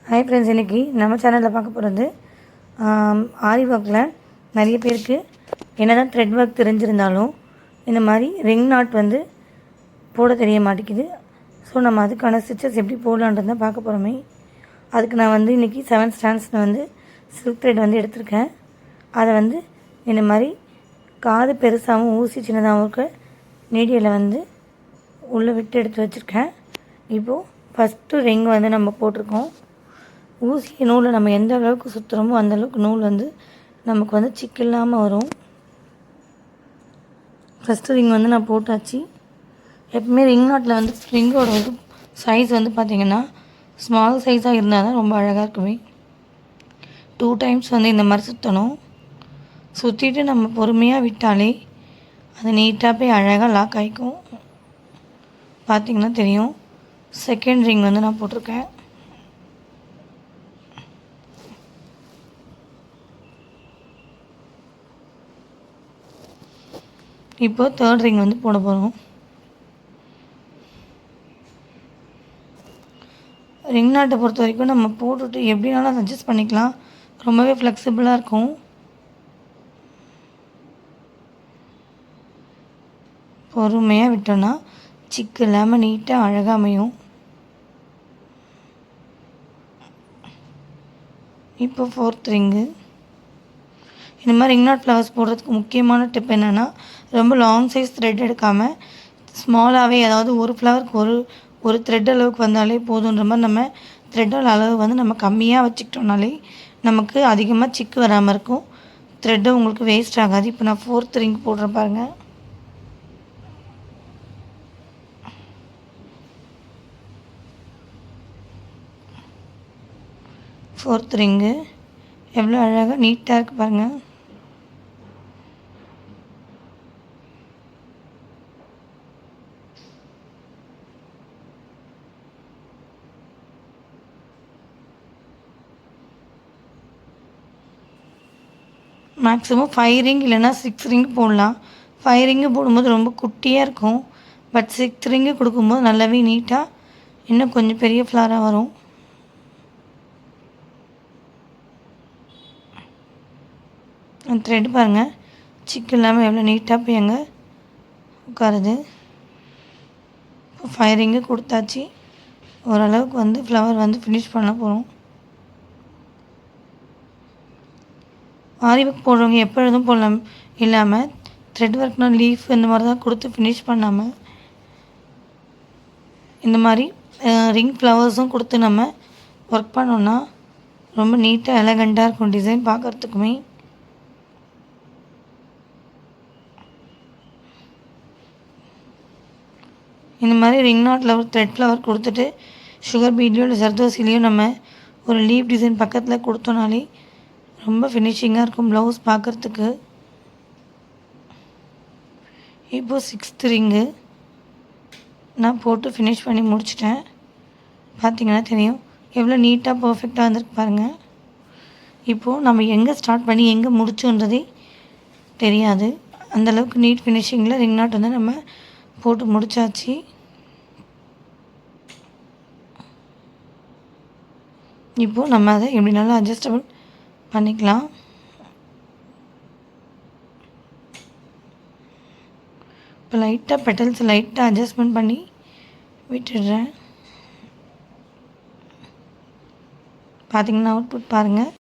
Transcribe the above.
Hi friends, இன்றைக்கி நம்ம சேனலில் பார்க்க போகிறது ஆரி ஒர்க்கில் நிறைய பேருக்கு என்ன தான் த்ரெட் ஒர்க் தெரிஞ்சிருந்தாலும் இந்த மாதிரி ரிங் நாட் வந்து போட தெரிய மாட்டேங்குது. ஸோ நம்ம அதுக்கான ஸ்டிச்சஸ் எப்படி போடலான்றது தான் பார்க்க போகிறோமே. அதுக்கு நான் வந்து இன்றைக்கி 7 ஸ்டாண்ட்ஸில் வந்து சில்க் த்ரெட் வந்து எடுத்திருக்கேன். அதை வந்து இந்த மாதிரி காது பெருசாகவும் ஊசி சின்னதாகவும் இருக்க நீடியில் வந்து உள்ளே விட்டு எடுத்து வச்சுருக்கேன். இப்போது ஃபஸ்ட்டு ரிங் வந்து நம்ம போட்டிருக்கோம். ஊசி நூலை நம்ம எந்த அளவுக்கு சுற்றுறோமோ அந்தளவுக்கு நூல் வந்து நமக்கு வந்து சிக்கு இல்லாமல் வரும். ஃபஸ்ட்டு ரிங் வந்து நான் போட்டாச்சு. எப்பவுமே ரிங் நாட்டில் வந்து ரிங்கோட வந்து சைஸ் வந்து பார்த்திங்கன்னா ஸ்மால் சைஸாக இருந்தால் தான் ரொம்ப அழகாக இருக்குமே. 2 டைம்ஸ் வந்து இந்த மாதிரி சுற்றணும். சுற்றிட்டு நம்ம பொறுமையாக விட்டாலே அது நீட்டாக போய் அழகாக லாக் ஆகிக்கும். பார்த்திங்கன்னா தெரியும். செகண்ட் ரிங் வந்து நான் போட்டிருக்கேன். இப்போது தேர்ட் ரிங் வந்து போட போகிறோம். ரிங் நாட்டை பொறுத்த வரைக்கும் நம்ம போட்டுட்டு எப்படினாலும் அட்ஜஸ்ட் பண்ணிக்கலாம். ரொம்பவே ஃப்ளெக்சிபிளாக இருக்கும். பொறுமையாக விட்டோன்னா சிக்கு இல்லாமல் நீட்டாக அழகாக அமையும். இப்போ ஃபோர்த் ரிங்கு. இந்த மாதிரி ரிங் நாட் ஃப்ளவர்ஸ் போடுறதுக்கு முக்கியமான டிப் என்னென்னா, ரொம்ப லாங் சைஸ் த்ரெட் எடுக்காமல் ஸ்மாலாகவே, அதாவது ஒரு ஃப்ளவருக்கு ஒரு த்ரெட் அளவுக்கு வந்தாலே போதுன்ற மாதிரி நம்ம த்ரெட்டோட அளவு வந்து நம்ம கம்மியாக வச்சுக்கிட்டோம்னாலே நமக்கு அதிகமாக சிக்கு வராமல் இருக்கும். த்ரெட்டு உங்களுக்கு வேஸ்ட் ஆகாது. இப்போ நான் ஃபோர்த் ரிங் போடுறேன் பாருங்கள். ஃபோர்த் ரிங்கு எவ்வளோ அழகாக நீட்டாக இருக்குது பாருங்கள். மேக்ஸிமம் 5 ரிங் இல்லைன்னா 6 ரிங் போடலாம். 5 ரிங்கு போடும்போது ரொம்ப குட்டியாக இருக்கும். பட் 6 ரிங்கு கொடுக்கும்போது நல்லாவே நீட்டாக இன்னும் கொஞ்சம் பெரிய ஃப்ளாராக வரும். த்ரெட் பாருங்கள், சிக்கு இல்லாமல் எவ்வளோ நீட்டாக போய் அங்கே உட்காருது. இப்போ 5 ரிங்கு கொடுத்தாச்சு. ஓரளவுக்கு வந்து ஃப்ளவர் வந்து ஃபினிஷ் பண்ண போகிறோம். ஆரி ஒர்க் போடுறவங்க எப்பொழுதும் போடலாம் இல்லாமல் த்ரெட் ஒர்க்னால் லீஃப் இந்த மாதிரி தான் கொடுத்து ஃபினிஷ் பண்ணாமல் இந்த மாதிரி ரிங் ஃப்ளவர்ஸும் கொடுத்து நம்ம ஒர்க் பண்ணோன்னா ரொம்ப நீட்டாக எலகண்ட்டாக இருக்கும் டிசைன் பார்க்குறதுக்குமே. இந்த மாதிரி ரிங் நாட்டில் ஒரு த்ரெட் ஃப்ளவர் கொடுத்துட்டு சுகர் பீட்லேயோ இல்லை ஜர்தோசிலையோ நம்ம ஒரு லீஃப் டிசைன் பக்கத்தில் கொடுத்தோனாலே ரொம்ப ஃபினிஷிங்காக இருக்கும் ப்ளவுஸ் பார்க்குறதுக்கு. இப்போது 6th ரிங்கு நான் போட்டு ஃபினிஷ் பண்ணி முடிச்சிட்டேன். பார்த்திங்கன்னா தெரியும் எவ்வளோ நீட்டாக பர்ஃபெக்டாக இருந்திருக்கு பாருங்கள். இப்போது நம்ம எங்கே ஸ்டார்ட் பண்ணி எங்கே முடிச்சோன்றதே தெரியாது. அந்தளவுக்கு நீட் ஃபினிஷிங்கில் ரிங் நாட் வந்து நம்ம போட்டு முடித்தாச்சு. இப்போது நம்ம அதை எப்படினாலும் அட்ஜஸ்டபிள் பண்ணிக்கலாம். இப்போ லைட்டாக பெட்டல்ஸ் லைட்டாக அட்ஜஸ்ட்மெண்ட் பண்ணி விட்டுடுறேன். பார்த்திங்கன்னா அவுட்புட் பாருங்கள்.